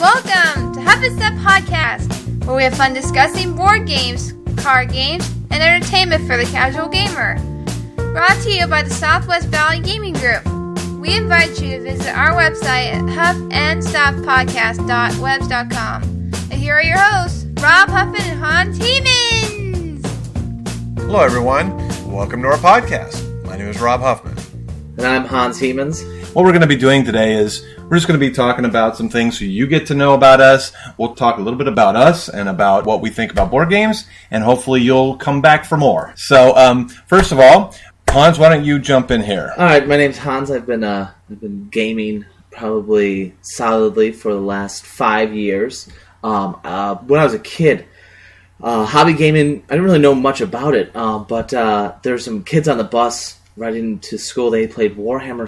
Welcome to Huff-In-Stuff podcast, where we have fun discussing board games, card games, and entertainment for the casual gamer. Brought to you by the Southwest Valley Gaming Group. We invite you to visit our website at huffandstuffpodcast.webs.com. And here are your hosts, Rob Huffin and Hans Hemans. Hello everyone, welcome to our podcast. My name is Rob Huffman. And I'm Hans Hemans. What we're going to be doing today is we're just going to be talking about some things so you get to know about us. We'll talk a little bit about us and about what we think about board games, and hopefully you'll come back for more. So, first of all, Hans, why don't you jump in here? All right, my name's Hans. I've been gaming probably solidly for the last 5 years. When I was a kid, hobby gaming, I didn't really know much about it, but there's some kids on the bus riding to school. They played Warhammer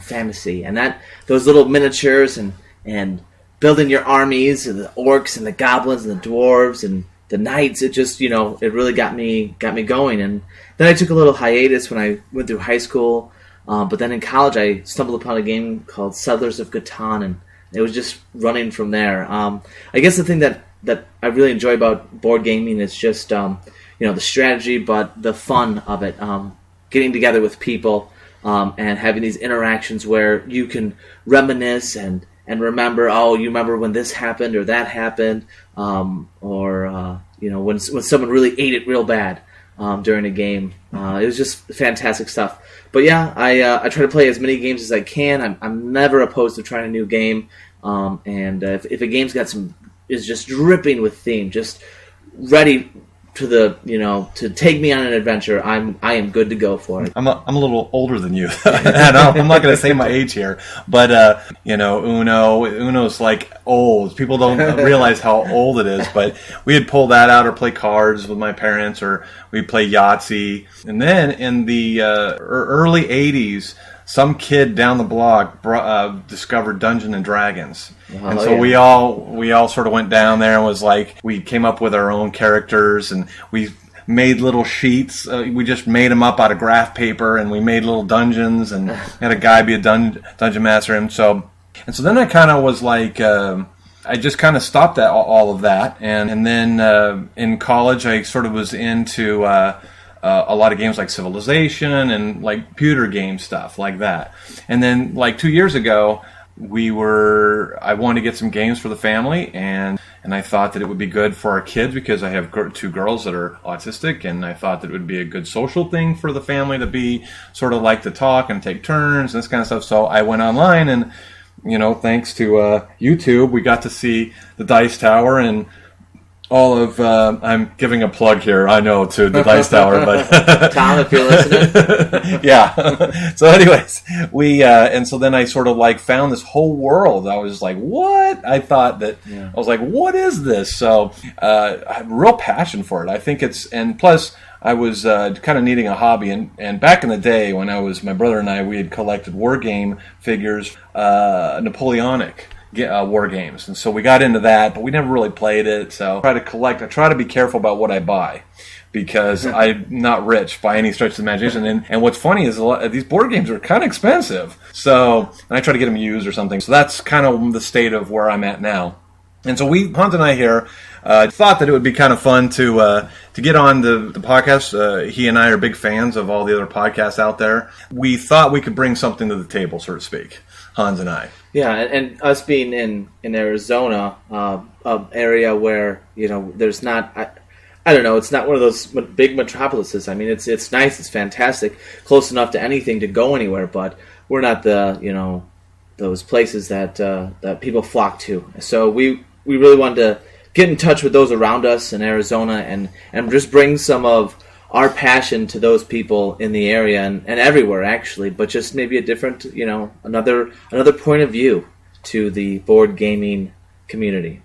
Fantasy, and those little miniatures and building your armies and the orcs and the goblins and the dwarves and the knights. It just, it really got me going. And then I took a little hiatus when I went through high school, but then in college I stumbled upon a game called Settlers of Catan, and it was just running from there. I guess the thing that I really enjoy about board gaming is just the strategy, but the fun of it. Getting together with people and having these interactions where you can reminisce and remember, you remember when this happened or that happened, or when someone really ate it real bad during a game. It was just fantastic stuff. But yeah, I try to play as many games as I can. I'm never opposed to trying a new game, and if a game's is just dripping with theme, just ready to take me on an adventure, I am good to go for it. I'm a little older than you. I'm not going to say my age here, but Uno's like old. People don't realize how old it is, but we'd pull that out or play cards with my parents, or we'd play Yahtzee. And then in the early 80s, some kid down the block discovered Dungeons and Dragons. And so we all sort of went down there and was like, we came up with our own characters, and we made little sheets. We just made them up out of graph paper, and we made little dungeons, and had a guy be a dungeon master. And so then I kind of was like, I just kind of stopped at all of that. And then in college, I sort of was into a lot of games like Civilization and like computer game stuff like that. And then like 2 years ago, I wanted to get some games for the family, and I thought that it would be good for our kids because I have two girls that are autistic, and I thought that it would be a good social thing for the family to be sort of like to talk and take turns and this kind of stuff. So I went online, and thanks to YouTube, we got to see the Dice Tower and all of, I'm giving a plug here, I know, to the Dice Tower, but Tom, if you're listening. Yeah. So anyways, and so then I sort of like found this whole world. I was like, what? I thought that, I was like, what is this? So I have a real passion for it. I think and plus I was kind of needing a hobby, and back in the day when my brother and I, we had collected war game figures, Napoleonic war games, and so we got into that, but we never really played it. So I try to be careful about what I buy, because I'm not rich by any stretch of the imagination, and what's funny is a lot of these board games are kind of expensive, and I try to get them used or something. So that's kind of the state of where I'm at now. And so Hans and I here thought that it would be kind of fun to get on the podcast. He and I are big fans of all the other podcasts out there. We thought we could bring something to the table, so to speak, Hans and I. Yeah, and us being in Arizona, an area where there's not, I don't know, it's not one of those big metropolises. I mean, it's nice, it's fantastic, close enough to anything to go anywhere, but we're not those places that people flock to. So we really wanted to get in touch with those around us in Arizona and just bring some of our passion to those people in the area and everywhere, actually, but just maybe a different, another point of view to the board gaming community.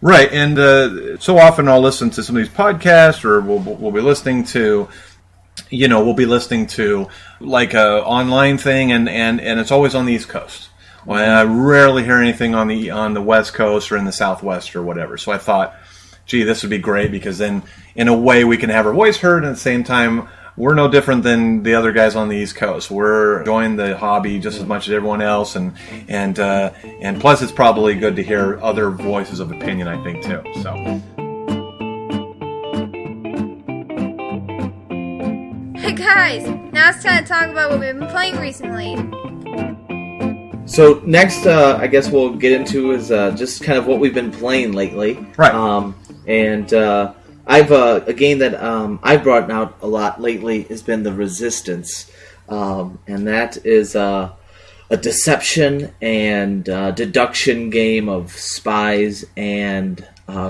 Right, and so often I'll listen to some of these podcasts, or we'll be listening to, like a online thing, and it's always on the East Coast. Well, I rarely hear anything on the West Coast or in the Southwest or whatever. So I thought, gee, this would be great, because then in a way we can have our voice heard, and at the same time we're no different than the other guys on the East Coast. We're enjoying the hobby just as much as everyone else, and plus it's probably good to hear other voices of opinion, I think, too. So. Hey guys, now it's time to talk about what we've been playing recently. So next, I guess we'll get into is just kind of what we've been playing lately. Right. I've a game that I've brought out a lot lately has been the Resistance, and that is a deception and deduction game of spies and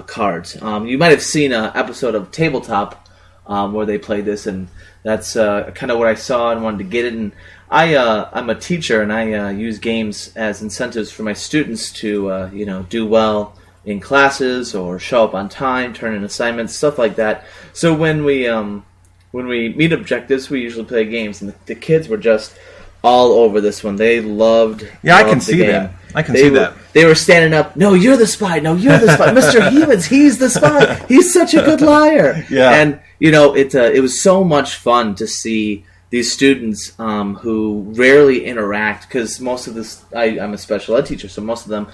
cards. You might have seen an episode of Tabletop where they played this, and that's kind of what I saw and wanted to get it. And I'm a teacher, and I use games as incentives for my students to do well in classes or show up on time, turn in assignments, stuff like that. So when we meet objectives, we usually play games, and the kids were just all over this one. They loved. Yeah, I can see that. I can see that. They were standing up. No, you're the spy. No, you're the spy. Mr. Hemans, he's the spy. He's such a good liar. Yeah, and it was so much fun to see these students who rarely interact, because most of this, I'm a special ed teacher, so most of them,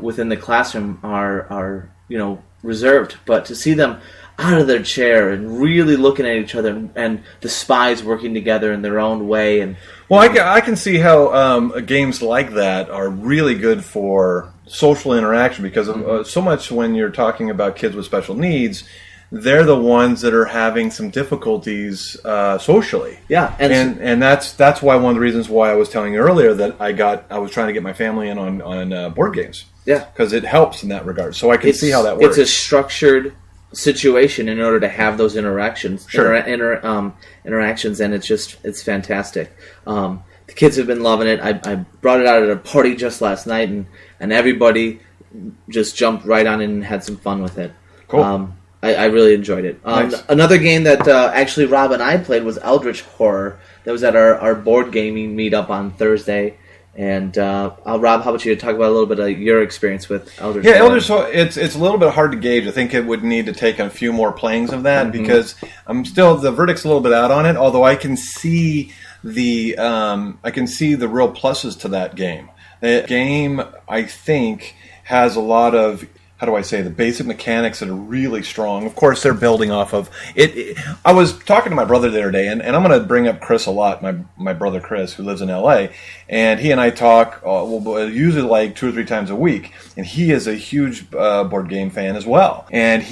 within the classroom are reserved. But to see them out of their chair and really looking at each other, and the spies working together in their own way, and I can see how games like that are really good for social interaction, because so much when you're talking about kids with special needs, they're the ones that are having some difficulties socially. Yeah, and that's why one of the reasons why I was telling you earlier that I was trying to get my family in on board games. Yeah, because it helps in that regard. So I can see how that works. It's a structured situation in order to have those interactions. Sure. Interactions, and it's fantastic. The kids have been loving it. I brought it out at a party just last night, and everybody just jumped right on it and had some fun with it. Cool. I really enjoyed it. Nice. Another game that actually Rob and I played was Eldritch Horror. That was at our board gaming meetup on Thursday. And Rob, how about you talk about a little bit of your experience with Eldritch Horror? Yeah, Eldritch Horror, it's a little bit hard to gauge. I think it would need to take a few more playings of that, because the verdict's a little bit out on it, although I can see the real pluses to that game. The game, I think, has a lot of, how do I say, the basic mechanics that are really strong. Of course, they're building off of it. I was talking to my brother the other day, and I'm going to bring up Chris a lot, my brother Chris, who lives in L.A., and he and I talk usually like 2 or 3 times a week, and he is a huge board game fan as well. And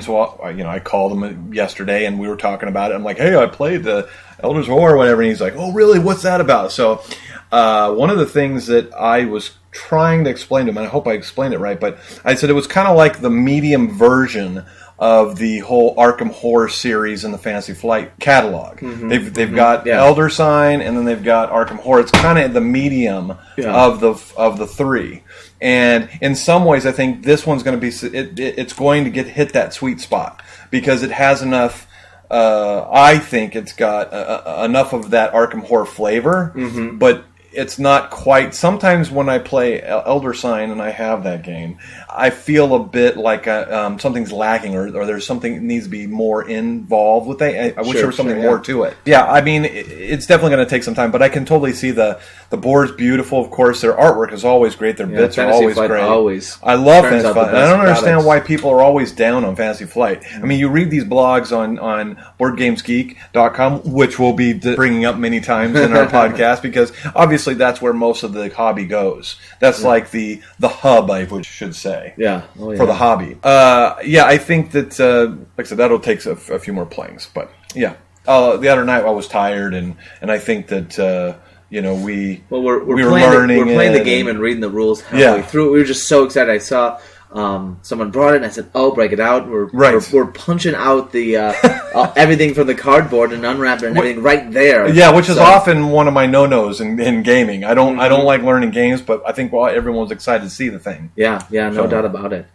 so I called him yesterday, and we were talking about it. I'm like, hey, I played the Eldritch Horror or whatever, and he's like, oh, really? What's that about? So one of the things that I was trying to explain to him, and I hope I explained it right, but I said it was kind of like the medium version of the whole Arkham Horror series in the Fantasy Flight catalog. They've got Elder Sign, and then they've got Arkham Horror. It's kind of the medium of the three. And in some ways, I think this one's going to be it's going to hit that sweet spot, because it has enough. I think it's got enough of that Arkham Horror flavor, but it's not quite. Sometimes when I play Elder Sign and I have that game, I feel a bit like something's lacking, or there's something that needs to be more involved with it. I wish there was something more to it. Yeah, I mean, it's definitely going to take some time, but I can totally see the board's beautiful. Of course, their artwork is always great. Their bits are always great. I love Fantasy Flight. I don't understand why people are always down on Fantasy Flight. I mean, you read these blogs on BoardGamesGeek.com, which we'll be bringing up many times in our podcast, because obviously that's where most of the hobby goes. That's like the hub, I should say. Yeah. For the hobby. I think that, like I said, that'll take a few more playings. But yeah, the other night I was tired, and I think that we were learning. We're playing the game and reading the rules halfway through. We were just so excited. I saw someone brought it, and I said, "Oh, break it out." We're punching out the everything from the cardboard and unwrapping everything right there. Yeah, which is often one of my no-nos in gaming. I don't like learning games, but I think everyone was excited to see the thing. Yeah, no doubt about it.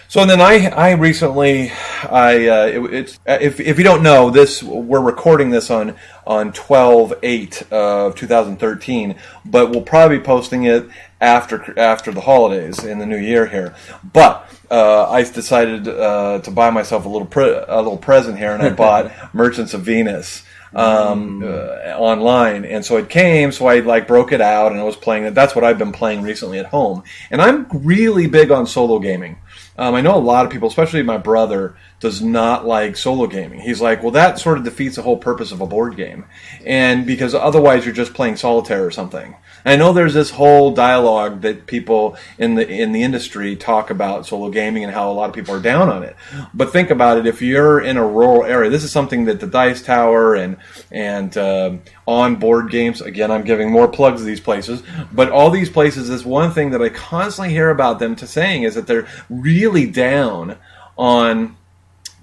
So then I recently, if you don't know this, we're recording this on 12/8 of 2013, but we'll probably be posting it after the holidays in the new year here. But I decided to buy myself a little present here, and I bought Merchants of Venus online, and so it came. So I broke it out, and I was playing it. That's what I've been playing recently at home, and I'm really big on solo gaming. I know a lot of people, especially my brother, does not like solo gaming. He's like, well, that sort of defeats the whole purpose of a board game, and because otherwise you're just playing solitaire or something. And I know there's this whole dialogue that people in the industry talk about solo gaming and how a lot of people are down on it. But think about it: if you're in a rural area, this is something that the Dice Tower and on board games. Again, I'm giving more plugs to these places, but all these places, this one thing that I constantly hear about them saying is that they're really down on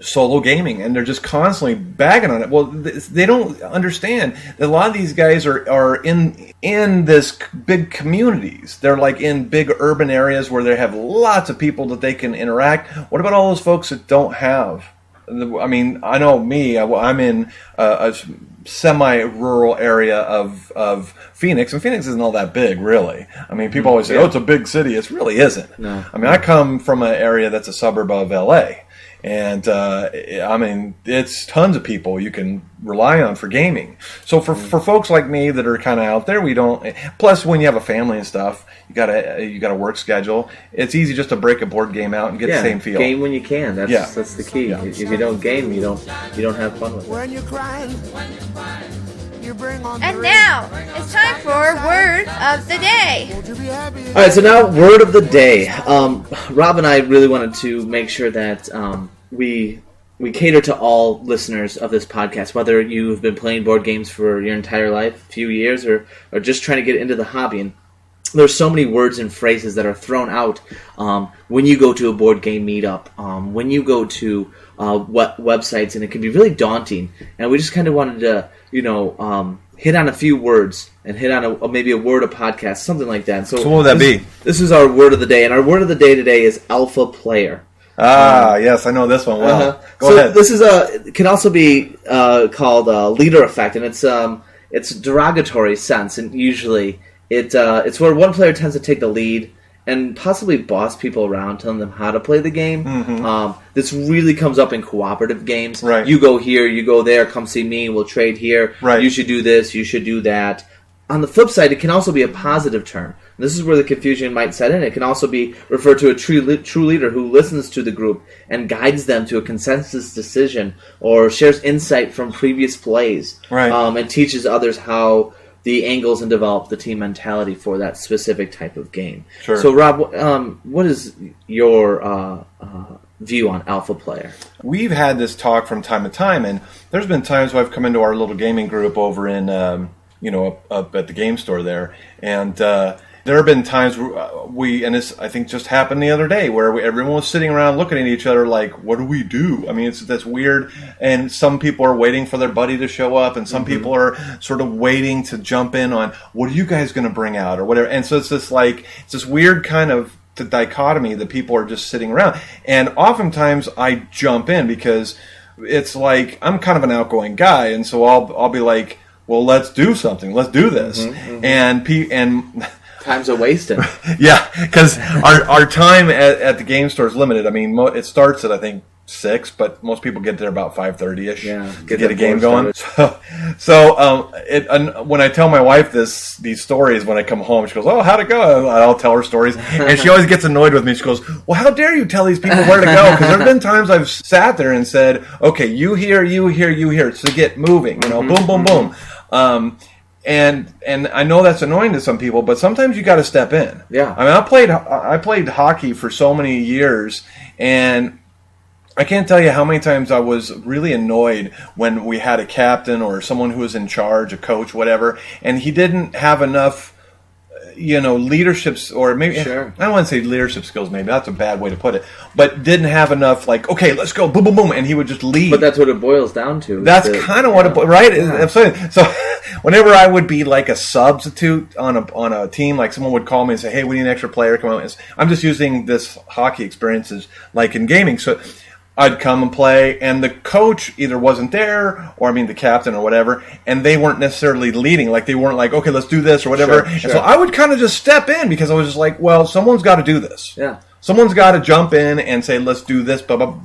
solo gaming, and they're just constantly bagging on it. Well, they don't understand that a lot of these guys are in this big communities. They're in big urban areas where they have lots of people that they can interact. What about all those folks that don't have? I mean, I know me. I'm in a semi-rural area of Phoenix, and Phoenix isn't all that big, really. I mean, people always say, "Oh, it's a big city." It really isn't. No. I mean, I come from an area that's a suburb of LA. And, I mean, it's tons of people you can rely on for gaming. So for folks like me that are kind of out there, we don't, plus when you have a family and stuff, you got a work schedule. It's easy just to break a board game out and get the same feel. Game when you can. That's the key. Yeah. If you don't game, you don't have fun with it. When you're crying, you bring on And now, it's time for Word of the Day. All right, so now Word of the Day. Rob and I really wanted to make sure that we cater to all listeners of this podcast, whether you've been playing board games for your entire life, a few years, or just trying to get into the hobby. And there's so many words and phrases that are thrown out when you go to a board game meetup, when you go to websites, and it can be really daunting. And we just kind of wanted to, hit on a few words and hit on maybe a word a podcast, something like that. So what would that be? This is our word of the day, and our word of the day today is alpha player. Yes, I know this one well. Go ahead. This is can also be called leader effect, and it's derogatory sense, and usually it's where one player tends to take the lead and possibly boss people around, telling them how to play the game. Mm-hmm. This really comes up in cooperative games. Right. You go here, you go there, come see me, we'll trade here. Right. You should do this, you should do that. On the flip side, it can also be a positive term. This is where the confusion might set in. It can also be referred to a true leader who listens to the group and guides them to a consensus decision or shares insight from previous plays, right. And teaches others how the angles and develop the team mentality for that specific type of game. Sure. So, Rob, what is your view on alpha player? We've had this talk from time to time, and there's been times where I've come into our little gaming group over in, up at the game store there, and there have been times where and this I think just happened the other day, where everyone was sitting around looking at each other like, what do we do? I mean, that's weird, and some people are waiting for their buddy to show up, and some people are sort of waiting to jump in on, what are you guys going to bring out, or whatever, and so it's this weird kind of the dichotomy that people are just sitting around, and oftentimes I jump in because it's like I'm kind of an outgoing guy, and so I'll be like, well, let's do something, let's do this, and time's a wasted. Yeah, because our time at the game store is limited. I mean, it starts at, I think, 6, but most people get there about 5:30ish to get a game going. So when I tell my wife these stories when I come home, she goes, "Oh, how'd it go?" I'll tell her stories, and she always gets annoyed with me. She goes, "Well, how dare you tell these people where to go?" Because there's been times I've sat there and said, "Okay, you here, you here, you here," to get moving. Boom, boom, boom. And I know that's annoying to some people, but sometimes you got to step in. Yeah. I mean, I played hockey for so many years, and I can't tell you how many times I was really annoyed when we had a captain or someone who was in charge, a coach, whatever, and he didn't have enough, leadership, or maybe, sure. I don't want to say leadership skills, maybe that's a bad way to put it, but didn't have enough, okay, let's go, boom, boom, boom, and he would just lead. But that's what it boils down to. That's kind of what it, right? Yeah. So whenever I would be like a substitute on a team, like someone would call me and say, "Hey, we need an extra player, come on." I'm just using this hockey experience as like in gaming. So I'd come and play, and the coach either wasn't there, or the captain or whatever, and they weren't necessarily leading. Like, they weren't like, okay, let's do this or whatever. Sure. And so I would kind of just step in because I was just like, well, someone's got to do this. Yeah. Someone's got to jump in and say, let's do this, blah, blah,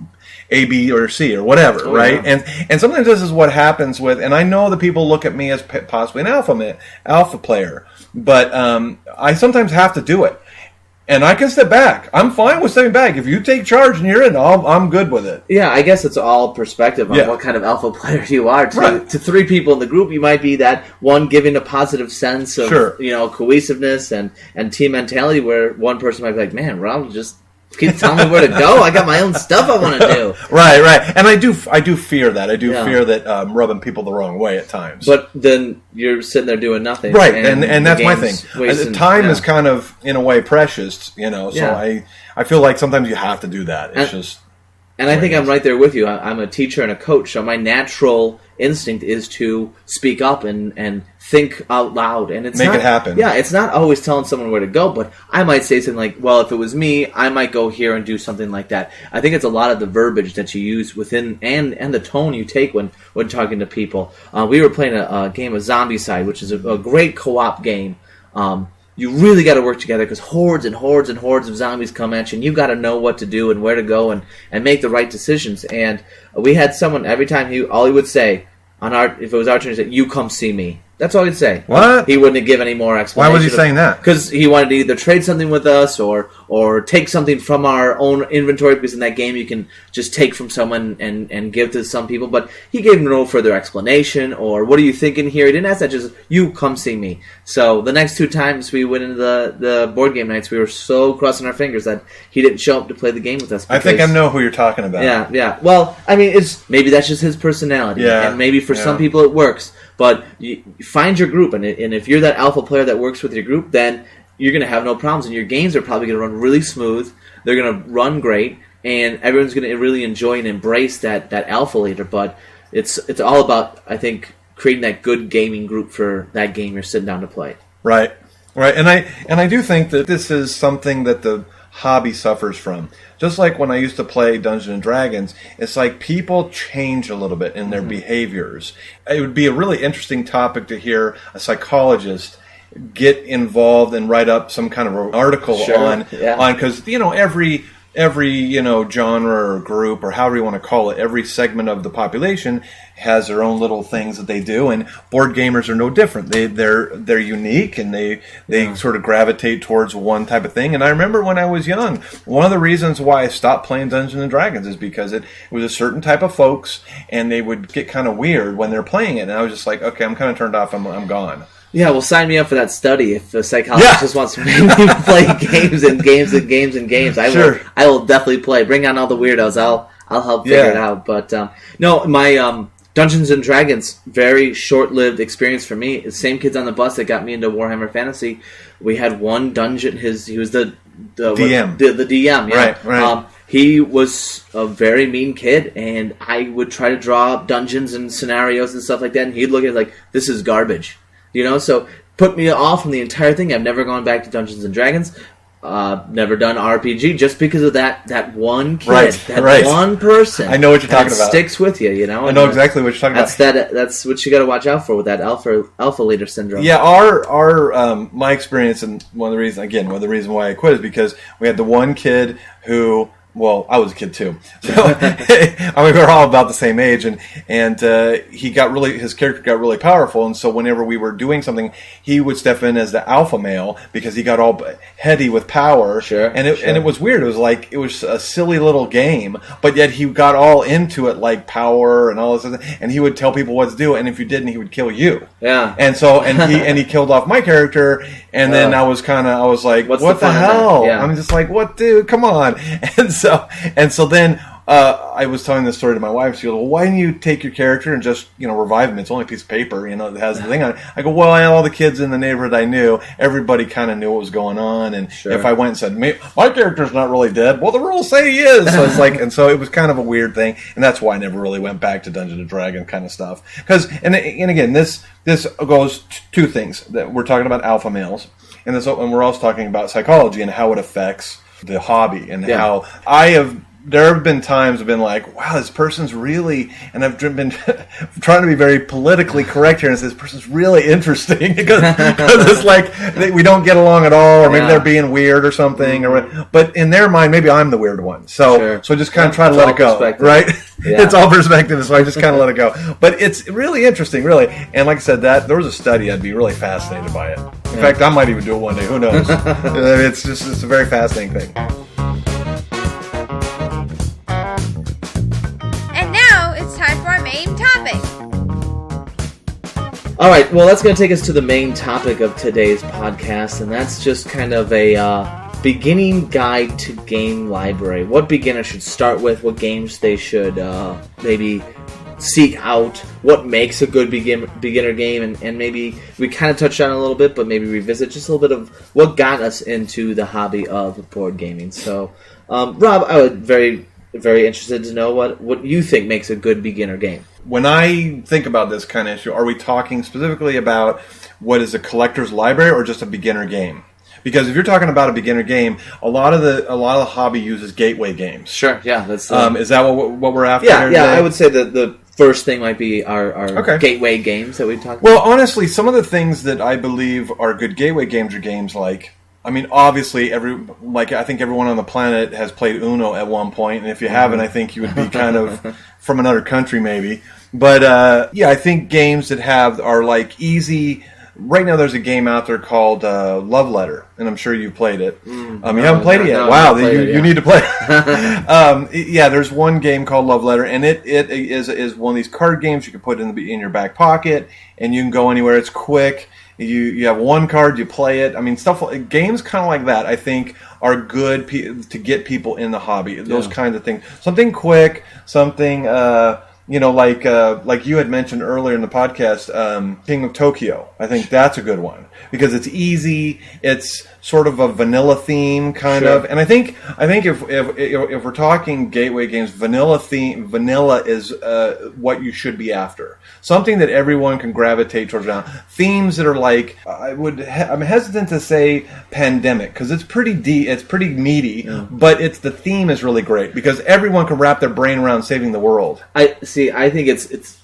A, B, or C, or whatever, right? Yeah. And sometimes this is what happens with, and I know that people look at me as possibly an alpha player, but I sometimes have to do it. And I can step back. I'm fine with stepping back. If you take charge and you're in, I'm good with it. Yeah, I guess it's all perspective on what kind of alpha player you are. To three people in the group, you might be that one giving a positive sense of cohesiveness and team mentality, where one person might be like, man, Rob, just keep telling me where to go. I got my own stuff I want to do. Right. And I do fear that. I do fear that rubbing people the wrong way at times. But then you're sitting there doing nothing. Right, and that's my thing. Time is kind of, in a way, precious, so I feel like sometimes you have to do that. And I think I'm right there with you. I'm a teacher and a coach, so my natural instinct is to speak up and think out loud. And Make it happen. Yeah, it's not always telling someone where to go, but I might say something like, well, if it was me, I might go here and do something like that. I think it's a lot of the verbiage that you use within and the tone you take when talking to people. We were playing a game of Zombicide, which is a great co-op game. You really got to work together because hordes and hordes and hordes of zombies come at you, and you got to know what to do and where to go and make the right decisions. And we had someone, every time all he would say if it was our turn, he said, "You come see me." That's all he'd say. What? He wouldn't give any more explanation. Why was he saying that? Because he wanted to either trade something with us or take something from our own inventory, because in that game you can just take from someone and give to some people. But he gave no further explanation or, what are you thinking here? He didn't ask that, just, you come see me. So the next 2 times we went into the board game nights, we were so crossing our fingers that he didn't show up to play the game with us. I think I know who you're talking about. Yeah. Well, maybe that's just his personality. Yeah. And maybe for some people it works. But you find your group, and if you're that alpha player that works with your group, then you're going to have no problems, and your games are probably going to run really smooth. They're going to run great, and everyone's going to really enjoy and embrace that alpha leader. But it's all about, I think, creating that good gaming group for that game you're sitting down to play. Right. And I do think that this is something that the hobby suffers from. Just like when I used to play Dungeons and Dragons, it's like people change a little bit in their behaviors. It would be a really interesting topic to hear a psychologist get involved and write up some kind of an article on because every genre or group or however you want to call it, every segment of the population has their own little things that they do, and board gamers are no different. They're unique, and they sort of gravitate towards one type of thing. And I remember when I was young, one of the reasons why I stopped playing Dungeons and Dragons is because it was a certain type of folks, and they would get kind of weird when they're playing it. And I was just like, okay, I'm kind of turned off. I'm gone. Yeah, well, sign me up for that study if a psychologist just wants to make me play games and games and games and games. I will definitely play. Bring on all the weirdos. I'll help figure it out. But no, my Dungeons and Dragons, very short-lived experience for me. The same kids on the bus that got me into Warhammer Fantasy. We had one dungeon. He was the DM. The DM. Yeah. Right. He was a very mean kid, and I would try to draw up dungeons and scenarios and stuff like that, and he'd look at it like, this is garbage. So put me off from the entire thing. I've never gone back to Dungeons and Dragons. Never done RPG just because of that one kid, one person. I know what you're talking about. Sticks with you, I know exactly what you're talking about. That's what you got to watch out for with that alpha leader syndrome. Yeah, our my experience, and one of the reasons why I quit is because we had the one kid who. Well, I was a kid too, so we were all about the same age, and his character got really powerful, and so whenever we were doing something, he would step in as the alpha male because he got all heady with power. And it was weird. It was a silly little game, but yet he got all into it, like power and all this, and he would tell people what to do, and if you didn't, he would kill you. Yeah. And so he killed off my character, and then I was like, what the hell? Yeah. I'm just like, what, dude? Come on. And so then I was telling this story to my wife. She goes, well, why didn't you take your character and just, revive him? It's only a piece of paper, that has the thing on it. I go, well, all the kids in the neighborhood I knew, everybody kind of knew what was going on. And if I went and said, my character's not really dead, well, the rules say he is. So it's like, and so it was kind of a weird thing. And that's why I never really went back to Dungeons and Dragons kind of stuff. Because, and again, this goes to 2 things. That we're talking about alpha males. And we're also talking about psychology and how it affects the hobby and how I have there have been times I've been like, wow, this person's really, and I've been trying to be very politically correct here, and say, this person's really interesting because it's like we don't get along at all, or maybe they're being weird or something, but in their mind, maybe I'm the weird one. So I just kind of try to let it go, right? Yeah. It's all perspective, so I just kind of let it go. But it's really interesting, really. And like I said, that there was a study, I'd be really fascinated by it. In fact, I might even do it one day. Who knows? It's a very fascinating thing. And now it's time for our main topic. All right, well, that's going to take us to the main topic of today's podcast, and that's just kind of a beginning guide to game library. What beginners should start with, what games they should maybe seek out, what makes a good beginner game, and maybe we kind of touched on it a little bit, but maybe revisit just a little bit of what got us into the hobby of board gaming. So, Rob, I would very interested to know what you think makes a good beginner game. When I think about this kind of issue, are we talking specifically about what is a collector's library or just a beginner game? Because if you're talking about a beginner game, a lot of the hobby uses gateway games. Sure, yeah, that's is that what we're after? Yeah, here yeah. today? I would say that the first thing might be our gateway games that we talked about. Well, honestly, some of the things that I believe are good gateway games are games like, I mean, obviously, I think everyone on the planet has played Uno at one point, and if you haven't, I think you would be kind of from another country, maybe. But I think games that are like easy. Right now, there's a game out there called Love Letter, and I'm sure you've played it. You haven't played it yet. No, wow, you need to play it. There's one game called Love Letter, and it is one of these card games you can put in your back pocket, and you can go anywhere. It's quick. You have one card, you play it. I mean, games kind of like that, I think, are good to get people in the hobby. Those kinds of things. Something quick, something... like you had mentioned earlier in the podcast, King of Tokyo. I think that's a good one because it's easy. It's sort of a vanilla theme, kind of. And I think if we're talking gateway games, vanilla is what you should be after. Something that everyone can gravitate towards now. Themes that are like, I'm hesitant to say pandemic because it's pretty deep, it's pretty meaty, but the theme is really great because everyone can wrap their brain around saving the world. I think it's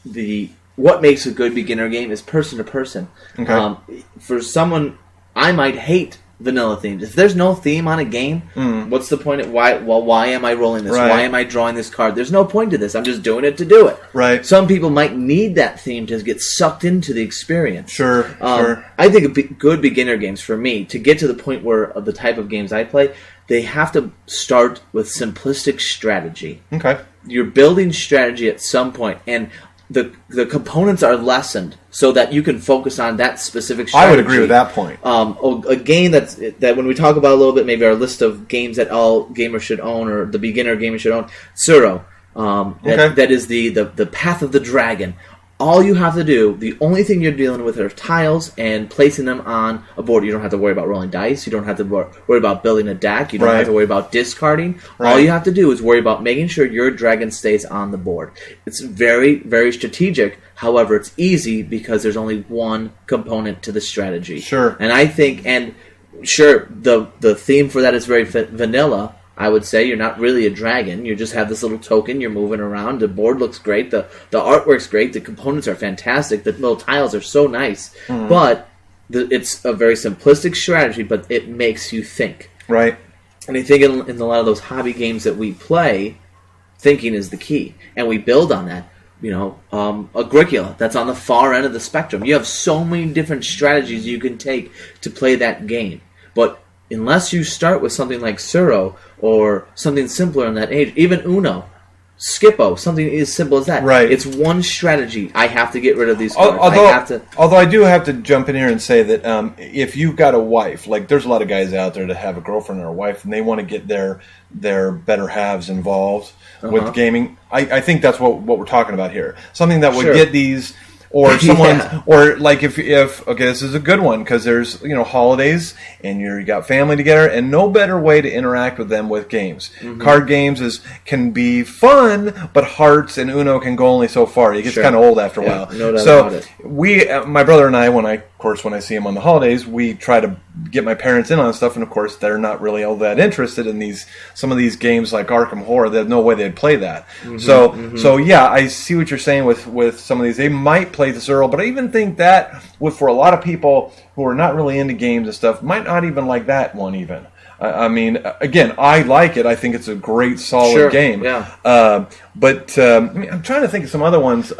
what makes a good beginner game is person to person. Okay. For someone, I might hate vanilla themes. If there's no theme on a game, what's the point? Why am I rolling this? Right. Why am I drawing this card? There's no point to this. I'm just doing it to do it. Right. Some people might need that theme to get sucked into the experience. Sure. I think good beginner games, for me, to get to the point where of the type of games I play, they have to start with simplistic strategy. Okay. You're building strategy at some point, and the components are lessened so that you can focus on that specific strategy. I would agree with that point. A game that when we talk about a little bit, maybe our list of games that all gamers should own, or the beginner gamer should own, Tsuro. That is the Path of the Dragon. All you have to do, the only thing you're dealing with are tiles and placing them on a board. You don't have to worry about rolling dice. You don't have to worry about building a deck. You don't have to worry about discarding. Right. All you have to do is worry about making sure your dragon stays on the board. It's very, very strategic. However, it's easy because there's only one component to the strategy. Sure. And I think, the theme for that is very vanilla. I would say you're not really a dragon. You just have this little token. You're moving around. The board looks great. The artwork's great. The components are fantastic. The little tiles are so nice. Mm. But it's a very simplistic strategy, but it makes you think. Right. And I think in a lot of those hobby games that we play, thinking is the key. And we build on that. Agricola, that's on the far end of the spectrum. You have so many different strategies you can take to play that game. But unless you start with something like Tsuro or something simpler in that age, even Uno, Skippo, something as simple as that. Right. It's one strategy. I have to get rid of these cards. Although I do have to jump in here and say that if you've got a wife, like there's a lot of guys out there that have a girlfriend or a wife, and they want to get their better halves involved with gaming, I think that's what we're talking about here. Something that would get these... Or someone's, or like if this is a good one because there's holidays and you got family together, and no better way to interact with them with games. Mm-hmm. Card games can be fun, but hearts and Uno can go only so far. It gets kind of old after a while. No doubt about it. My brother and I, when I course, when I see them on the holidays, we try to get my parents in on stuff, and of course, they're not really all that interested in some of these games like Arkham Horror. There's no way they'd play that. So yeah, I see what you're saying with some of these. They might play this early, but I even think that for a lot of people who are not really into games and stuff, might not even like that one even. I mean, again, I like it. I think it's a great, solid game. Yeah. But I'm trying to think of some other ones.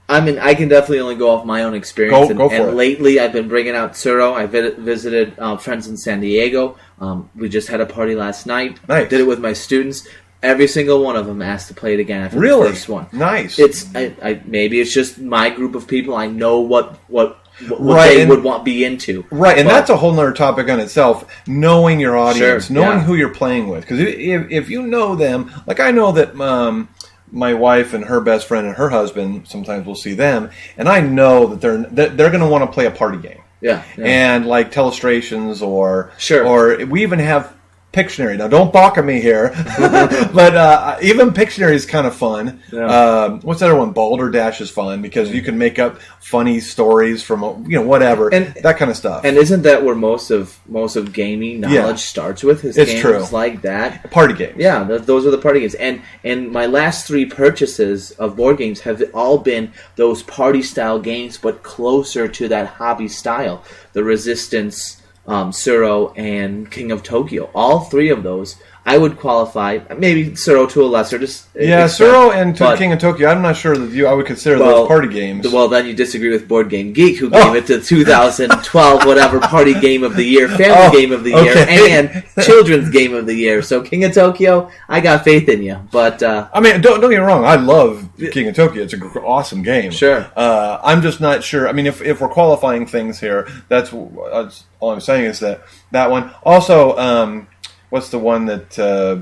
I mean, I can definitely only go off my own experience. Go for it. Lately, I've been bringing out Tsuro. I visited friends in San Diego. We just had a party last night. Nice. Did it with my students. Every single one of them asked to play it again after the first one. Nice. It's maybe it's just my group of people. I know what right, they would be into. Right, and that's a whole other topic on itself. Knowing your audience, knowing who you're playing with. Because if you know them, like I know that my wife and her best friend and her husband, sometimes we'll see them, and I know that they're going to want to play a party game. Yeah. And like Telestrations or we even have Pictionary. Now, don't balk at me here, but even Pictionary is kind of fun. Yeah. What's the other one? Balderdash is fun because you can make up funny stories from whatever and that kind of stuff. And isn't that where most of gaming knowledge starts with? It's games true. Like that, party games. Yeah, those are the party games. And my last 3 purchases of board games have all been those party style games, but closer to that hobby style. The Resistance, Tsuro, and King of Tokyo. All 3 of those, I would qualify. Maybe Tsuro to a lesser. Tsuro and King of Tokyo. I'm not sure that I would consider those party games. Well, then you disagree with Board Game Geek, who gave it the 2012 whatever party game of the year, family game of the year, and children's game of the year. So King of Tokyo, I got faith in you. But I mean, don't get me wrong. I love King of Tokyo. It's an awesome game. Sure. I'm just not sure. I mean, if we're qualifying things here, that's all I'm saying is that one. Also, what's the one that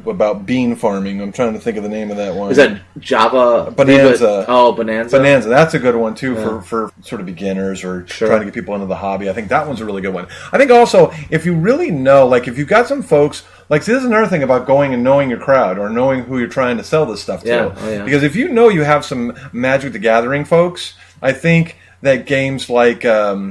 about bean farming? I'm trying to think of the name of that one. Is that Java Bonanza? Bonanza. Bonanza. That's a good one too for sort of beginners or trying to get people into the hobby. I think that one's a really good one. I think also if you really know, like if you've got some folks. Like, see, this is another thing about going and knowing your crowd or knowing who you're trying to sell this stuff to. Yeah. Because if you know you have some Magic the Gathering folks, I think that games like, there's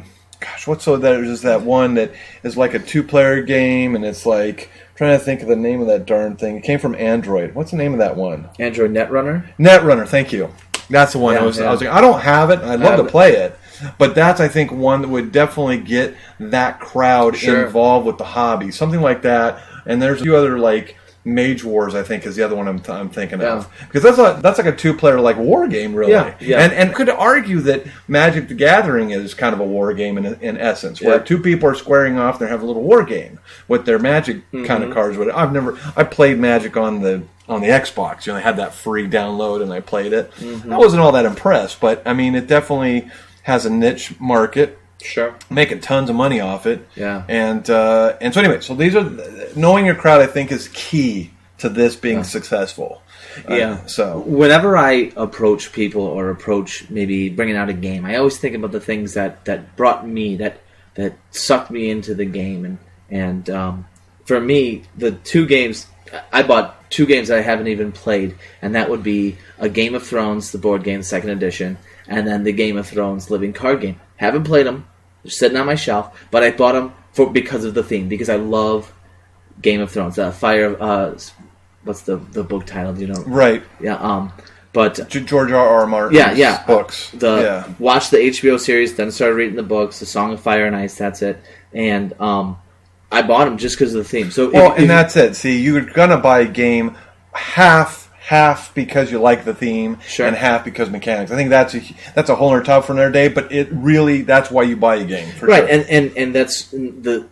that one that is like a 2-player game and it's like, I'm trying to think of the name of that darn thing. It came from Android. What's the name of that one? Android Netrunner? Netrunner, thank you. That's the one. I was like, I don't have it. I'd love to play it. But that's, I think, one that would definitely get that crowd involved with the hobby. Something like that. And there's a few other, like, Mage Wars, I think, is the other one I'm thinking of. Because that's like a 2-player, like, war game, really. Yeah. And could argue that Magic the Gathering is kind of a war game in essence, where 2 people are squaring off, they have a little war game with their Magic kind of cards. I played Magic on the Xbox. I had that free download, and I played it. I wasn't all that impressed, but, I mean, it definitely has a niche market. Sure. Making tons of money off it. Yeah. And so anyway, so these are knowing your crowd, I think, is key to this being successful. Yeah. So whenever I approach people or approach maybe bringing out a game, I always think about the things that brought me, that sucked me into the game. And for me, the 2 games, I bought 2 games that I haven't even played, and that would be a Game of Thrones, the board game, 2nd edition, and then the Game of Thrones living card game. Haven't played them. They're sitting on my shelf, but I bought them because of the theme, because I love Game of Thrones. What's the book title? Do you know? Right. Yeah. But George R.R. Martin's books. Watched the HBO series, then started reading the books. The Song of Fire and Ice. That's it. And I bought them just because of the theme. So that's it. See, you're gonna buy a game half because you like the theme, and half because mechanics. I think that's a whole other topic for another day. But that's why you buy a game, right? Sure. And that's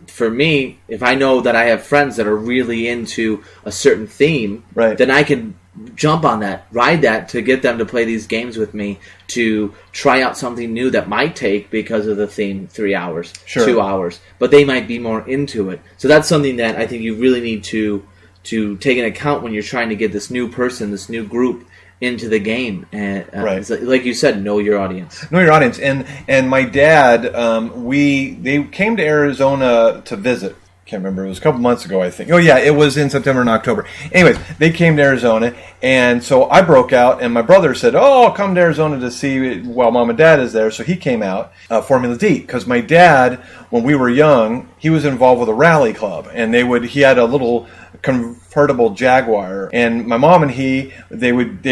for me. If I know that I have friends that are really into a certain theme, then I can jump on that, ride that to get them to play these games with me, to try out something new that might take, because of the theme, 3 hours, 2 hours, but they might be more into it. So that's something that I think you really need to take into account when you're trying to get this new person, this new group into the game. And like you said, know your audience. Know your audience. And my dad, they came to Arizona to visit. can't remember. It was a couple months ago, I think. Oh, yeah, it was in September and October. Anyways, they came to Arizona, and so I broke out, and my brother said, oh, I'll come to Arizona to see while Mom and Dad is there. So he came out, Formula D, because my dad, when we were young, he was involved with a rally club, and he had a little convertible Jaguar, and my mom and they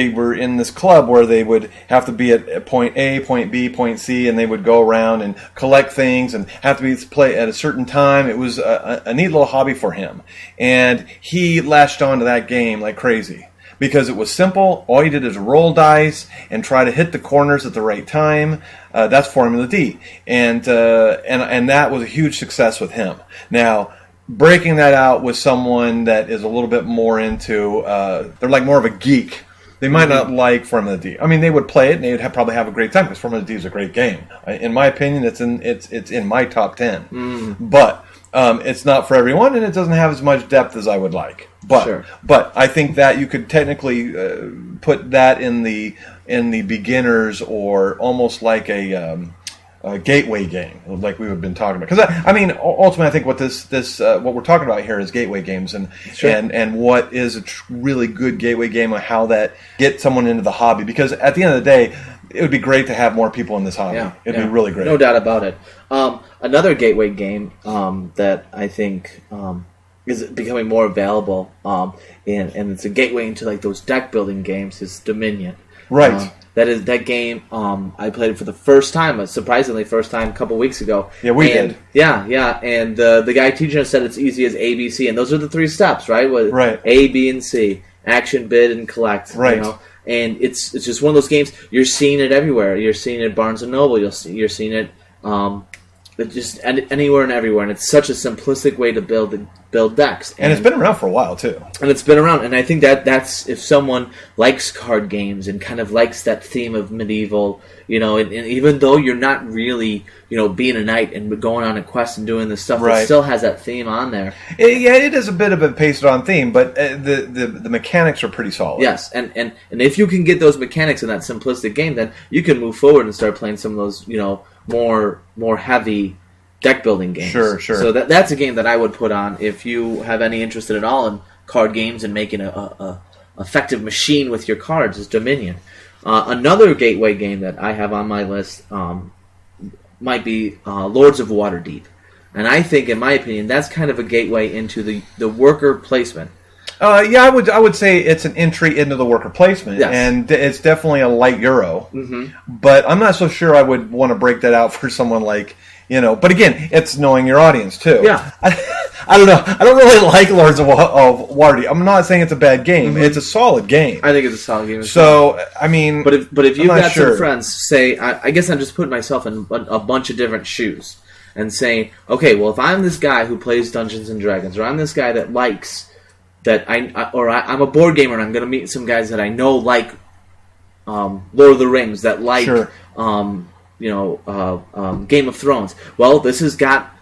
were in this club where they would have to be at point A, point B, point C, and they would go around and collect things and have to be play at a certain time. It was a neat little hobby for him, and he latched on to that game like crazy because it was simple. All you did is roll dice and try to hit the corners at the right time. That's Formula D, and that was a huge success with him. Now, breaking that out with someone that is a little bit more into, they're like more of a geek. They might not like Formula D. I mean, they would play it and they would probably have a great time because Formula D is a great game. In my opinion, it's in my top 10. But it's not for everyone, and it doesn't have as much depth as I would like. But I think that you could technically put that in the beginners, or almost like a gateway game, like we've been talking about. Because I mean, ultimately, I think what what we're talking about here is gateway games, and what is a really good gateway game, and how that get someone into the hobby. Because at the end of the day, it would be great to have more people in this hobby. It'd be really great. No doubt about it. Another gateway game that I think is becoming more available, and it's a gateway into like those deck building games, is Dominion. Right. That game. I played it for the first time, surprisingly first time, a couple weeks ago. Yeah, we did. Yeah. And the guy teaching us said it's easy as A, B, C, and those are the 3 steps, right? Right. A, B, and C. Action, bid, and collect. Right. You know? And it's just one of those games. You're seeing it everywhere. You're seeing it at Barnes and Noble. You're seeing it just anywhere and everywhere. And it's such a simplistic way to build decks. And it's been around for a while too. And it's been around, and I think that's if someone likes card games and kind of likes that theme of medieval, and even though you're not really, being a knight and going on a quest and doing this stuff, it still has that theme on there. It is a bit of a pasted-on theme, but the mechanics are pretty solid. Yes, and if you can get those mechanics in that simplistic game, then you can move forward and start playing some of those, more heavy deck building games. Sure. So that's a game that I would put on if you have any interest at all in card games and making a effective machine with your cards, is Dominion. Another gateway game that I have on my list might be Lords of Waterdeep. And I think, in my opinion, that's kind of a gateway into the worker placement. I would say it's an entry into the worker placement, yes. And it's definitely a light Euro. Mm-hmm. But I'm not so sure I would want to break that out for someone like, But again, it's knowing your audience too. Yeah, I don't know. I don't really like Lords of Waterdeep. I'm not saying it's a bad game. Mm-hmm. It's a solid game. I think it's a solid game. So I mean, but if you've got some friends, say, I guess I'm just putting myself in a bunch of different shoes and saying, okay, well, if I'm this guy who plays Dungeons and Dragons, or I'm this guy that likes that I'm a board gamer and I'm going to meet some guys that I know like Lord of the Rings, that like Game of Thrones. Well, this has got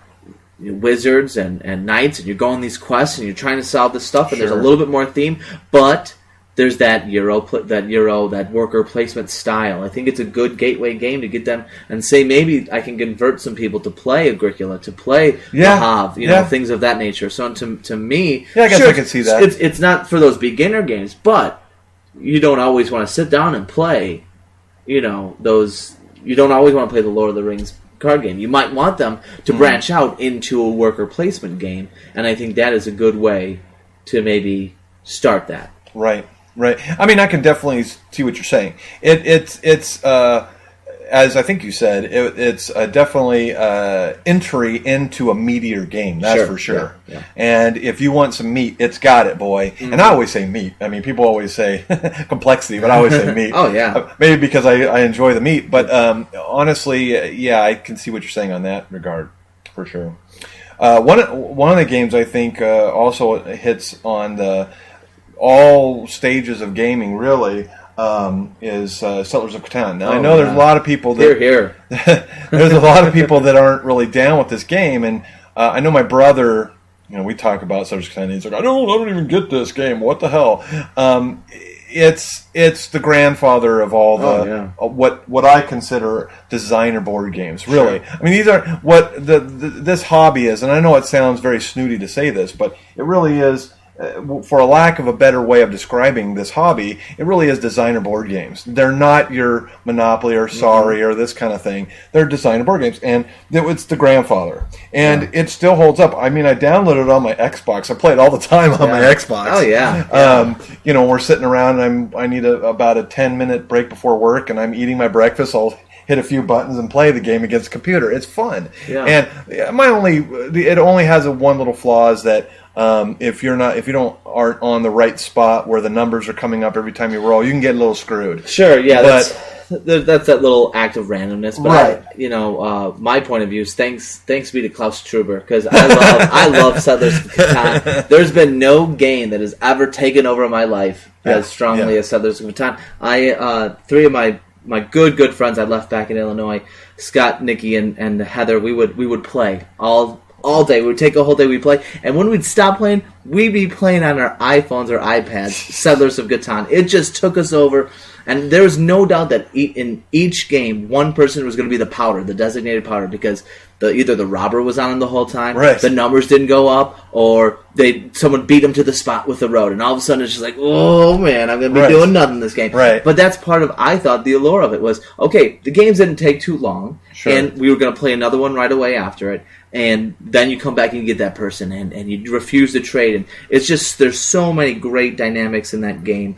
wizards and knights, and you're going these quests and you're trying to solve this stuff, and there's a little bit more theme, but there's that that worker placement style. I think it's a good gateway game to get them and say, maybe I can convert some people to play Agricola, to play the Hav, things of that nature. So to me, I guess I can see that. It's not for those beginner games, but you don't always want to sit down and play, those. You don't always want to play the Lord of the Rings card game. You might want them to branch out into a worker placement game, and I think that is a good way to maybe start that. Right. I mean, I can definitely see what you're saying. It's as I think you said, it's definitely entry into a meatier game. That's for sure. Yeah. And if you want some meat, it's got it, boy. Mm-hmm. And I always say meat. I mean, people always say complexity, but I always say meat. Oh yeah. Maybe because I enjoy the meat, but honestly, I can see what you're saying on that regard for sure. One of the games I think also hits on all stages of gaming, really, is Settlers of Catan. Now, I know there's a lot of people that... Here. There's a lot of people that aren't really down with this game, and I know my brother, we talk about Settlers of Catan, and he's like, I don't even get this game, what the hell? it's the grandfather of all the what I consider designer board games. Really, I mean, these are what this hobby is, and I know it sounds very snooty to say this, but it really is. For a lack of a better way of describing this hobby, it really is designer board games. They're not your Monopoly or Sorry or this kind of thing. They're designer board games, and it's the grandfather. And it still holds up. I mean, I downloaded it on my Xbox. I play it all the time on my Xbox. Oh, yeah. We're sitting around, and I need about a 10-minute break before work, and I'm eating my breakfast. I'll hit a few buttons and play the game against the computer. It's fun. Yeah. And it only has one little flaw is that if you aren't on the right spot where the numbers are coming up every time you roll, you can get a little screwed. Sure, yeah, that's that little act of randomness. But my point of view is thanks be to Klaus Truber, because I love Settlers of Catan. There's been no game that has ever taken over my life as strongly as Settlers of Catan. Three of my good friends I left back in Illinois, Scott, Nikki, and Heather, we would play all day. We would take a whole day, we'd play, and when we'd stop playing, we'd be playing on our iPhones or iPads, Settlers of Catan. It just took us over, and there was no doubt that in each game, one person was going to be the powder, the designated powder, because either the robber was on him the whole time, the numbers didn't go up, or someone beat him to the spot with the road, and all of a sudden it's just like, oh man, I'm going to be doing nothing in this game. But that's part of, I thought, the allure of it was, okay, the games didn't take too long, and we were going to play another one right away after it, and then you come back and you get that person, and you refuse to trade, and it's just, there's so many great dynamics in that game.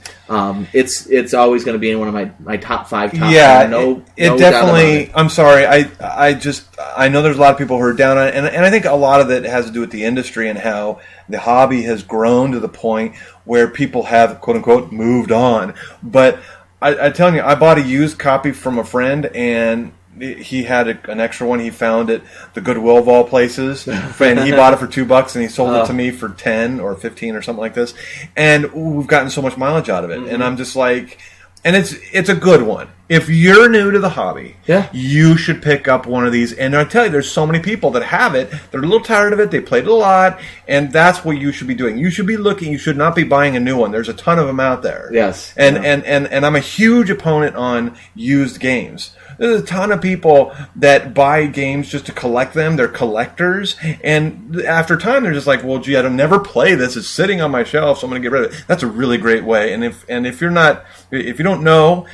It's always going to be in one of my top 5 top. Yeah, no definitely. I'm sorry, I know there's a lot of people who are down on it, and I think a lot of it has to do with the industry and how the hobby has grown to the point where people have, quote unquote, moved on. But I tell you, I bought a used copy from a friend, and he had an extra one. He found it, the Goodwill of all places, and he bought it for $2, and he sold it to me for 10 or 15 or something like this. And we've gotten so much mileage out of it, and I'm just like, and it's a good one. If you're new to the hobby, you should pick up one of these. And I tell you, there's so many people that have it. They're a little tired of it. They played it a lot, and that's what you should be doing. You should be looking. You should not be buying a new one. There's a ton of them out there. Yes. And I'm a huge opponent on used games. There's a ton of people that buy games just to collect them. They're collectors. And after time, they're just like, well, gee, I don't never play this. It's sitting on my shelf, so I'm going to get rid of it. That's a really great way. And if you don't know,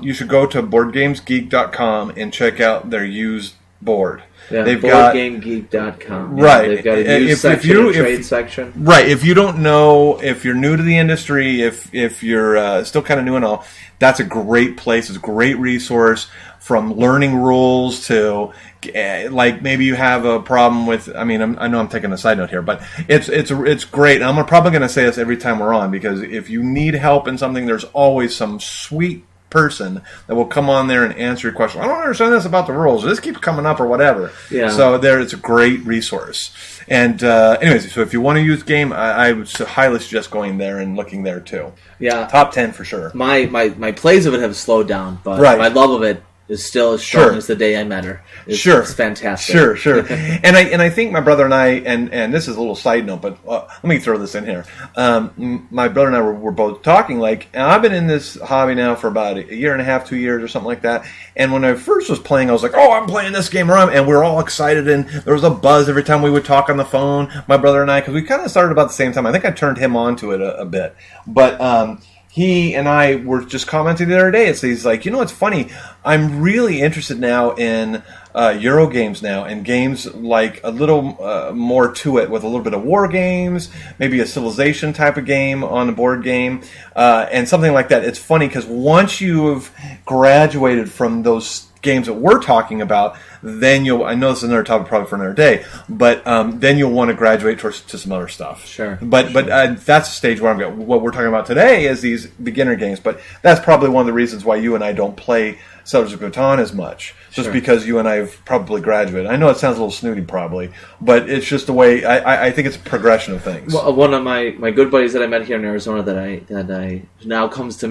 you should go to BoardGamesGeek.com and check out their used board. Yeah, they've BoardGameGeek.com. Right. They've got a used section, a trade section. Right. If you don't know, if you're new to the industry, if you're still kind of new and all, that's a great place. It's a great resource, from learning rules to, like, maybe you have a problem with, I mean, I know I'm taking a side note here, but it's great. And I'm probably going to say this every time we're on, because if you need help in something, there's always some sweet person that will come on there and answer your question. I don't understand this about the rules. This keeps coming up or whatever. Yeah. So it's a great resource. And anyways, so if you want to use game, I would highly suggest going there and looking there too. Yeah. Top 10 for sure. My plays of it have slowed down, but my love of it is still as strong as the day I met her. It's fantastic. Sure. And I think my brother and I, and this is a little side note, but let me throw this in here. My brother and I were both talking, like, and I've been in this hobby now for about a year and a half, 2 years or something like that. And when I first was playing, I was like, oh, I'm playing this game, and we were all excited, and there was a buzz every time we would talk on the phone, my brother and I, because we kind of started about the same time. I think I turned him on to it a bit. But he and I were just commenting the other day. He's like, it's funny. I'm really interested now in Euro games now, and games like a little more to it, with a little bit of war games, maybe a Civilization type of game on a board game, and something like that. It's funny because once you've graduated from those games that we're talking about, then I know this is another topic probably for another day, but then you'll want to graduate to some other stuff. Sure. But that's the stage where I'm going. What we're talking about today is these beginner games, but that's probably one of the reasons why you and I don't play Settlers of Catan as much, just because you and I have probably graduated. I know it sounds a little snooty probably, but it's just the way, I think it's a progression of things. Well, one of my good buddies that I met here in Arizona that I now comes with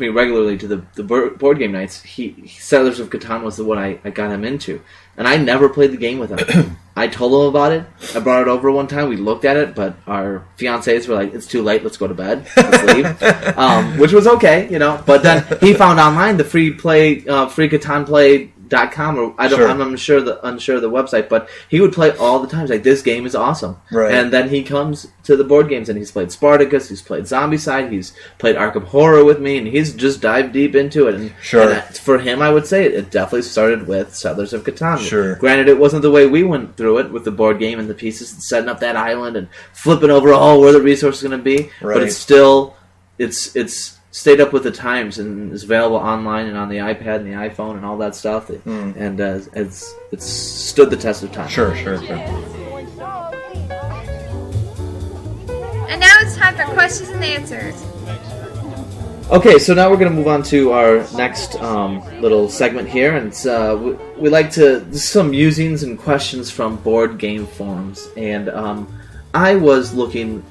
me regularly to the board game nights, Settlers of Catan was the one I got him into. And I never played the game with him. I told him about it. I brought it over one time. We looked at it, but our fiancés were like, "It's too late. Let's go to bed. Let's leave," which was okay, But then he found online the free Catan Play.com, or I'm unsure the website, but he would play all the time. He's like, "This game is awesome." Right. And then he comes to the board games, and he's played Spartacus, he's played Zombicide, he's played Arkham Horror with me, and he's just dived deep into it. And, for him, I would say it definitely started with Settlers of Catan. Sure. Granted, it wasn't the way we went through it with the board game and the pieces and setting up that island and flipping over where the resources are going to be, but it's still it's stayed up with the times and is available online and on the iPad and the iPhone and all that stuff. And it's stood the test of time. Sure. And now it's time for questions and answers. Okay, so now we're going to move on to our next little segment here, and it's, we like to some musings and questions from board game forums. And I was looking.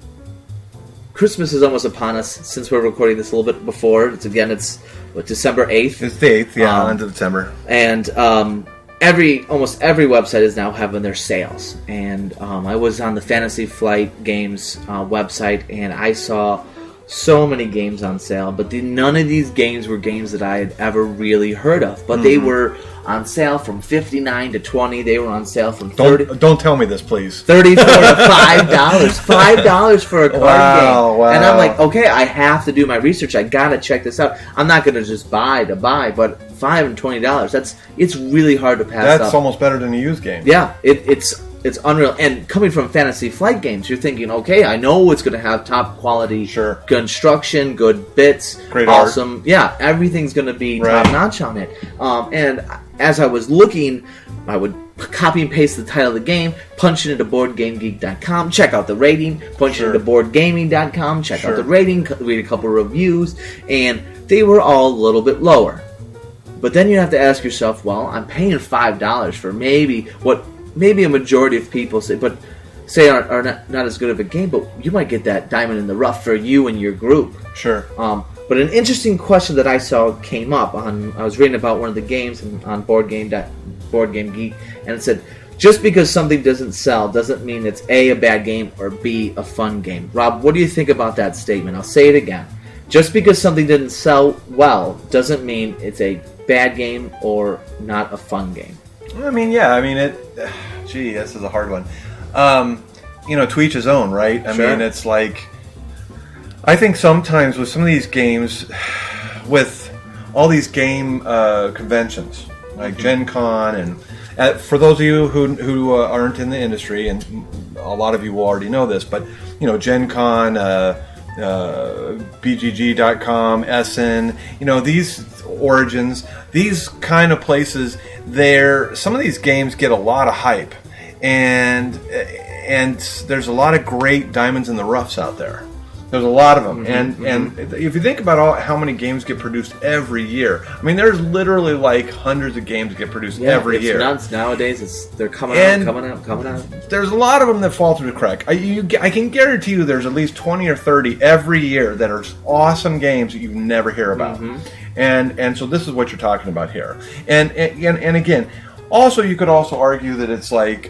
Christmas is almost upon us since we're recording this a little bit before. It's December 8th. It's the 8th, end of December. And almost every website is now having their sales. And I was on the Fantasy Flight Games website, and I saw so many games on sale, but none of these games were games that I had ever really heard of. But they were on sale from $59 to $20. They were on sale from $30. Don't tell me this, please. $34 to $5. $5 for a card game. Wow. And I'm like, okay, I have to do my research. I gotta check this out. I'm not gonna just buy, but $5 and $20. It's really hard to pass up. That's almost better than a used game. Yeah, it's unreal. And coming from Fantasy Flight Games, you're thinking, okay, I know it's going to have top quality construction, good bits, great awesome. art. Yeah, everything's going to be top notch on it. And as I was looking, I would copy and paste the title of the game, punch it into BoardGameGeek.com, check out the rating, punch it into BoardGaming.com, check out the rating, read a couple reviews, and they were all a little bit lower. But then you have to ask yourself, well, I'm paying $5 for maybe a majority of people say are not as good of a game, but you might get that diamond in the rough for you and your group. Sure. But an interesting question that I saw came up I was reading about one of the games on Board Game Geek, and it said, just because something doesn't sell doesn't mean it's A, a bad game, or B, a fun game. Rob, what do you think about that statement? I'll say it again. Just because something didn't sell well doesn't mean it's a bad game or not a fun game. I mean, gee, this is a hard one. To each his own, right? I mean, it's like, I think sometimes with some of these games, with all these game conventions, like Gen Con, and for those of you who aren't in the industry, and a lot of you will already know this, but, Gen Con, BGG.com, SN, these Origins, these kind of places, some of these games get a lot of hype, and there's a lot of great diamonds in the roughs out there. There's a lot of them, and if you think about how many games get produced every year, I mean, there's literally like hundreds of games that get produced every year. Nuts nowadays. They're coming out. There's a lot of them that fall through the crack. I can guarantee you, there's at least 20 or 30 every year that are awesome games that you never hear about, and so this is what you're talking about here. And again, also you could also argue that it's like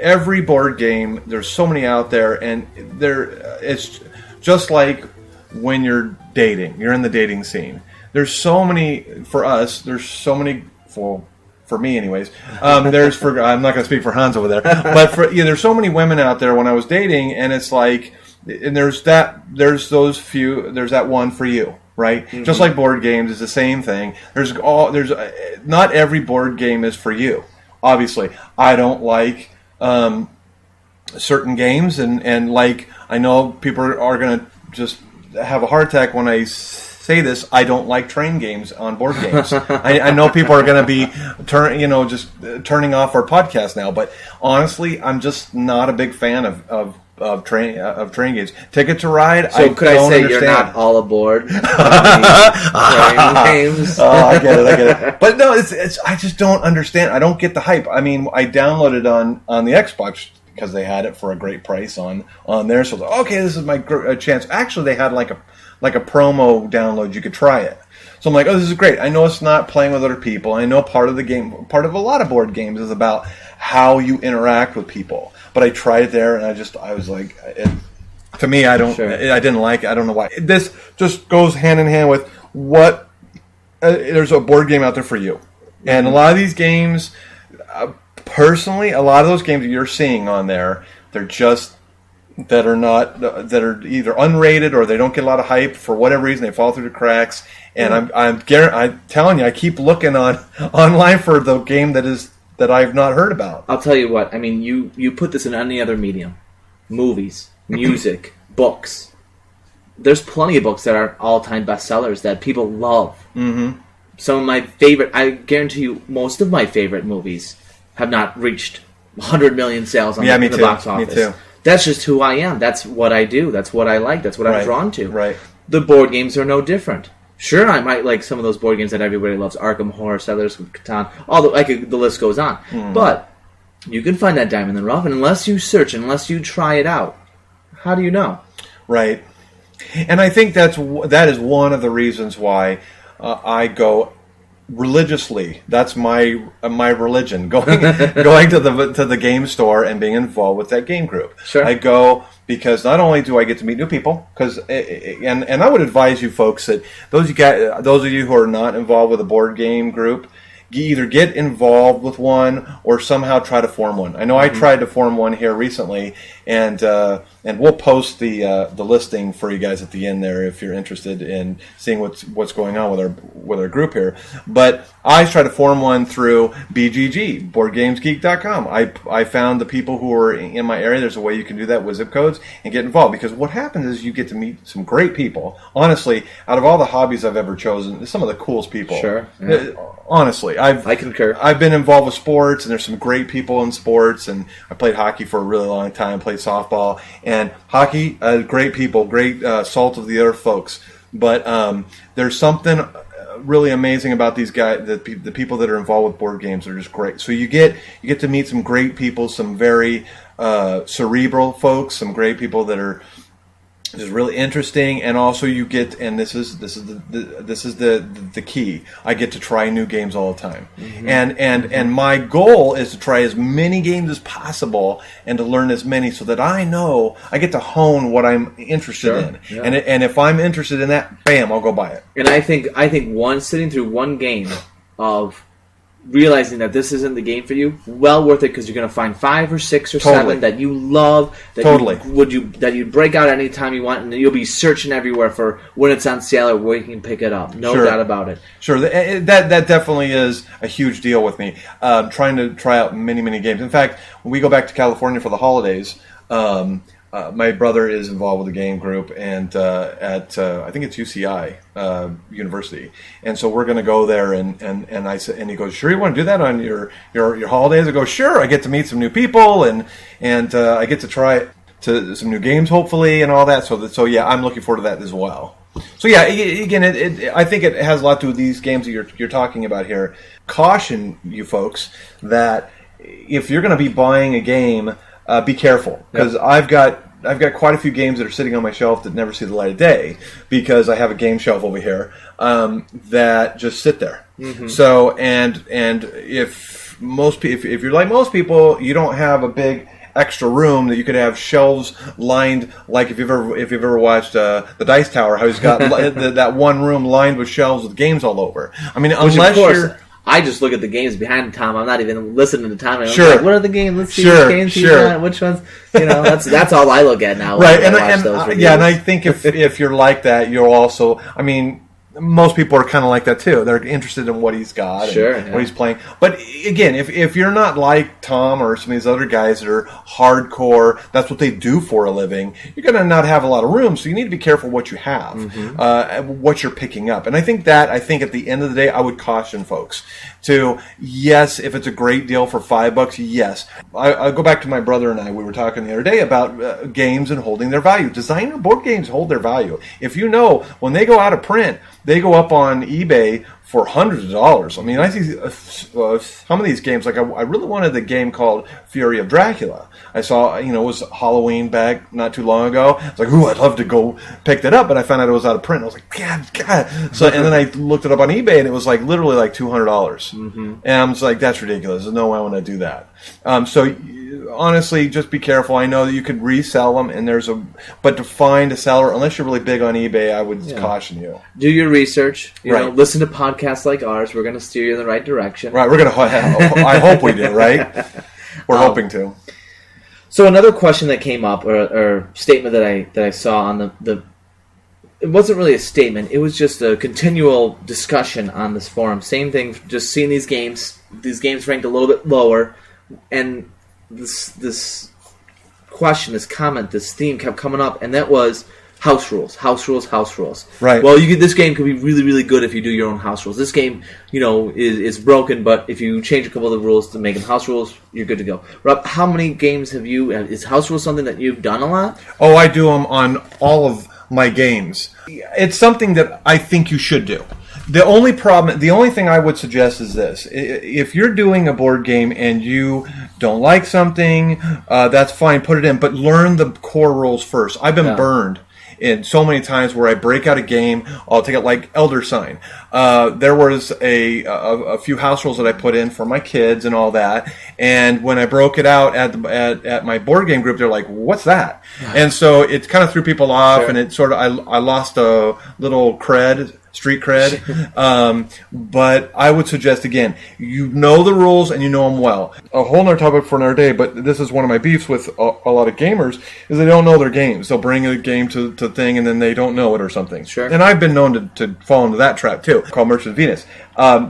every board game. There's so many out there, and it's just like when you're dating, you're in the dating scene. There's so many, for us, there's so many, for me anyways, I'm not going to speak for Hans over there, but there's so many women out there when I was dating, and it's like, and there's that one for you, right? Just like board games is the same thing. Not every board game is for you. Obviously, I don't like certain games, and like, I know people are going to just have a heart attack when I say this. I don't like train games on board games. I know people are going to be turning off our podcast now, but honestly, I'm just not a big fan of train games. Ticket to Ride. So could I say you're not all aboard train games? Oh, I get it. But no, it's I just don't understand. I don't get the hype. I mean, I downloaded on the Xbox because they had it for a great price on there. So okay, this is my chance. Actually, they had like a promo download. You could try it. So I'm like, oh, this is great. I know it's not playing with other people. I know part of a lot of board games is about how you interact with people. But I tried it there, and I was like, to me, I didn't like it. I don't know why. This just goes hand in hand with what there's a board game out there for you. And a lot of these games, personally, a lot of those games that you're seeing on there, they're just that are either unrated or they don't get a lot of hype for whatever reason. They fall through the cracks. And I'm telling you, I keep looking online for the game that I've not heard about. I'll tell you what. I mean, you put this in any other medium, movies, music, books. There's plenty of books that are all-time bestsellers that people love. Mm-hmm. Some of my favorite, I guarantee you, most of my favorite movies have not reached 100 million sales on the box office. Me too. That's just who I am. That's what I do. That's what I like. That's what I'm drawn to. Right. The board games are no different. Sure, I might like some of those board games that everybody loves, Arkham Horror, Settlers of Catan, the list goes on. But you can find that diamond in the rough, and unless you search, unless you try it out, how do you know? Right. And I think that is one of the reasons why I go religiously. That's my religion. Going to the game store and being involved with that game group. Sure. I go because not only do I get to meet new people, and I would advise you folks that those of you who are not involved with a board game group, either get involved with one or somehow try to form one. I know I tried to form one here recently, and we'll post the listing for you guys at the end there if you're interested in seeing what's going on with our group here. But I tried to form one through BGG, BoardGamesGeek.com. I found the people who are in my area. There's a way you can do that with zip codes and get involved, because what happens is you get to meet some great people. Honestly, out of all the hobbies I've ever chosen, some of the coolest people. Sure. Yeah. Honestly, I concur. I've been involved with sports, and there's some great people in sports, and I played hockey for a really long time, played softball, and hockey, great people, great salt of the earth folks. But there's something really amazing about these guys, the people that are involved with board games are just great. So you get to meet some great people, some very cerebral folks, some great people that are just really interesting, and also you get, and this is the key, I get to try new games all the time. And my goal is to try as many games as possible and to learn as many, so that I know I get to hone what I'm interested in. Yeah. And if I'm interested in that, bam, I'll go buy it. And I think sitting through one game of realizing that this isn't the game for you, well worth it, because you're going to find 5 or 6 or 7 that you love, that you'd break out any time you want, and you'll be searching everywhere for when it's on sale or where you can pick it up. No doubt about it. Sure, that definitely is a huge deal with me. Trying to try out many games. In fact, when we go back to California for the holidays, my brother is involved with a game group, and at I think it's UCI University, and so we're going to go there. And I said, and he goes, "Sure, you want to do that on your holidays?" I go, "Sure." I get to meet some new people, and I get to try some new games, hopefully, and all that. So yeah, I'm looking forward to that as well. So yeah, again, I think it has a lot to do with these games that you're talking about here. Caution you folks that if you're going to be buying a game, be careful, because I've got quite a few games that are sitting on my shelf that never see the light of day, because I have a game shelf over here that just sit there. So and if you're like most people, you don't have a big extra room that you could have shelves lined, like if you've ever watched the Dice Tower, how he's got that one room lined with shelves with games all over. I mean, unless you're... I just look at the games behind Tom. I'm not even listening to Tom. I'm sure. like, what are the games? Let's see which games he's on. Which ones? That's all I look at now. Right, and I think if you're like that, you'll also. I mean, most people are kind of like that too. They're interested in what he's got and what he's playing. But again, if you're not like Tom or some of these other guys that are hardcore, that's what they do for a living, you're going to not have a lot of room. So you need to be careful what you have, what you're picking up. And I think at the end of the day, I would caution folks to, yes, if it's a great deal for $5, yes. I'll go back to my brother and I. We were talking the other day about games and holding their value. Designer board games hold their value. If you know, when they go out of print, they go up on eBay for hundreds of dollars. I mean, I see some of these games. Like I really wanted the game called Fury of Dracula. I saw, it was Halloween back not too long ago. I was like, ooh, I'd love to go pick that up, but I found out it was out of print. I was like, God. So, and then I looked it up on eBay, and it was like literally like $200. Mm-hmm. And I was like, that's ridiculous. There's no way I want to do that. So honestly, just be careful. I know that you could resell them, and but to find a seller, unless you're really big on eBay, I would caution you. Do your research. Right. Listen to podcasts like ours. We're going to steer you in the right direction. Right. We're going to. I hope we do. Right. We're hoping to. So another question that came up, or statement that I saw on the it wasn't really a statement. It was just a continual discussion on this forum. Same thing. Just seeing these games ranked a little bit lower, and this question, this comment, this theme kept coming up, and that was house rules. Right. Well, this game could be really, really good if you do your own house rules. This game, is broken, but if you change a couple of the rules to make them house rules, you're good to go. Rob, how many games is house rules something that you've done a lot? Oh, I do them on all of my games. It's something that I think you should do. The only thing I would suggest is this. If you're doing a board game and you don't like something, that's fine, put it in, but learn the core rules first. I've been burned in so many times where I break out a game. I'll take it like Elder Sign. There was a few house rules that I put in for my kids and all that, and when I broke it out at my board game group, they're like, "What's that?" And so it kind of threw people off, and it sort of I lost a little street cred. But I would suggest, again, you know the rules and you know them well. A whole other topic for another day, but this is one of my beefs with a lot of gamers, is they don't know their games. They'll bring a game to thing and then they don't know it or something. Sure. And I've been known to fall into that trap too, called Merchant of Venus.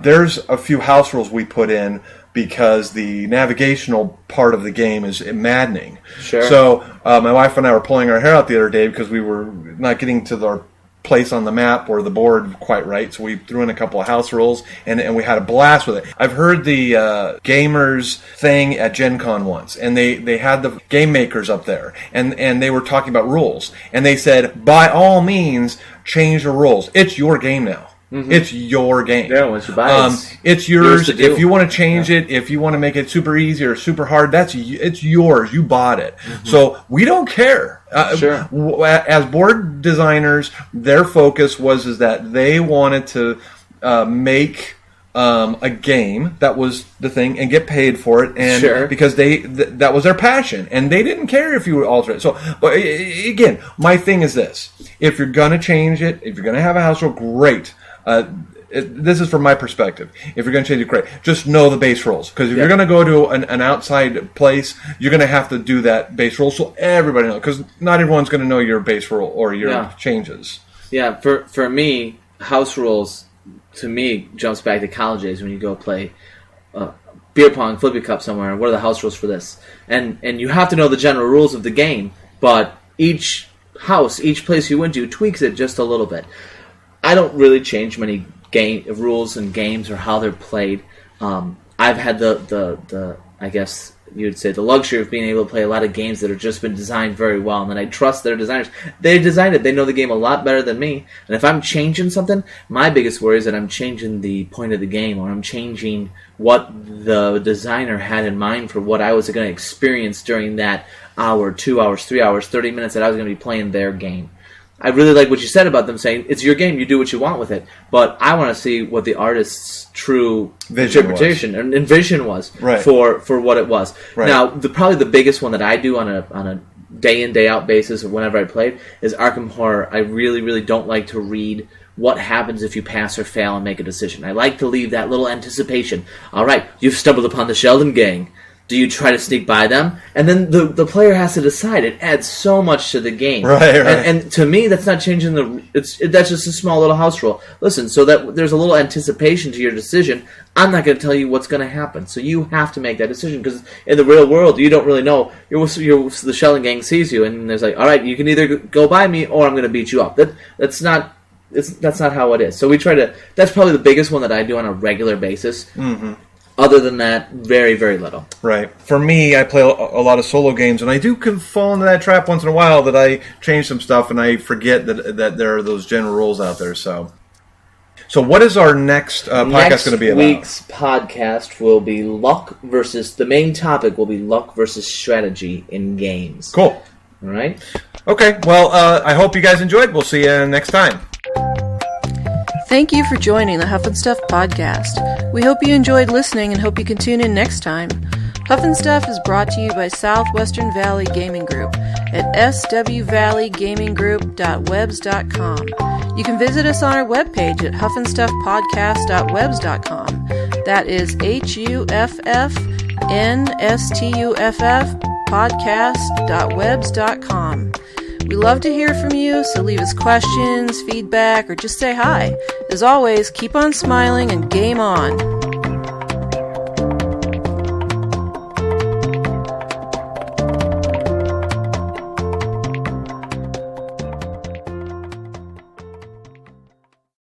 There's a few house rules we put in because the navigational part of the game is maddening. Sure. So my wife and I were pulling our hair out the other day because we were not getting to our place on the map or the board quite right, so we threw in a couple of house rules and we had a blast with it. I've heard the gamers thing at Gen Con once, and they had the game makers up there, and they were talking about rules, and they said, by all means, change the rules. It's your game now. Mm-hmm. It's your game. Yeah, once you buy it, it's yours. If you want to change it, if you want to make it super easy or super hard, it's yours. You bought it. Mm-hmm. So we don't care. Sure. As board designers, their focus was that they wanted to make a game that was the thing and get paid for it, and because that was their passion, and they didn't care if you would alter it. So, but again, my thing is this: if you're gonna change it, if you're gonna have a house rule, great. This is from my perspective. If you're going to change it, great. Just know the base rules. Because if you're going to go to an outside place, you're going to have to do that base rule so everybody knows. Because not everyone's going to know your base rule or your changes. Yeah, for me, house rules, to me, jumps back to college days when you go play beer pong, flippy cup somewhere, and what are the house rules for this? And you have to know the general rules of the game, but each house, each place you went to, tweaks it just a little bit. I don't really change many game rules and games or how they're played. I've had the I guess you'd say the luxury of being able to play a lot of games that have just been designed very well, and then I trust their designers. They designed it. They know the game a lot better than me. And if I'm changing something, my biggest worry is that I'm changing the point of the game, or I'm changing what the designer had in mind for what I was going to experience during that hour, 2 hours, 3 hours, 30 minutes that I was going to be playing their game. I really like what you said about them saying, it's your game, you do what you want with it. But I want to see what the artist's true interpretation and vision was for what it was. Right. Now, probably the biggest one that I do on a day-in, day-out basis or whenever I played is Arkham Horror. I really, really don't like to read what happens if you pass or fail and make a decision. I like to leave that little anticipation. All right, you've stumbled upon the Sheldon gang. Do you try to sneak by them? And then the player has to decide. It adds so much to the game. Right. And to me, that's not changing that's just a small little house rule. Listen, so that there's a little anticipation to your decision. I'm not going to tell you what's going to happen. So you have to make that decision, because in the real world, you don't really know. The Sheldon gang sees you, and there's like, all right, you can either go by me or I'm going to beat you up. That's not how it is. So we try to. That's probably the biggest one that I do on a regular basis. Mm-hmm. Other than that, very, very little. Right. For me, I play a lot of solo games, and I do fall into that trap once in a while that I change some stuff and I forget that there are those general rules out there. So So what is our next podcast going to be about? Next week's podcast will be the main topic will be luck versus strategy in games. Cool. All right? Okay, well, I hope you guys enjoyed. We'll see you next time. Thank you for joining the Huff-N-Stuff podcast. We hope you enjoyed listening and hope you can tune in next time. Huff-N-Stuff is brought to you by Southwestern Valley Gaming Group at swvalleygamingsgroup.webs.com. You can visit us on our webpage at huffnstuffpodcast.webs.com. That is HUFFNSTUFF podcast.webs.com. We love to hear from you, so leave us questions, feedback, or just say hi. As always, keep on smiling and game on.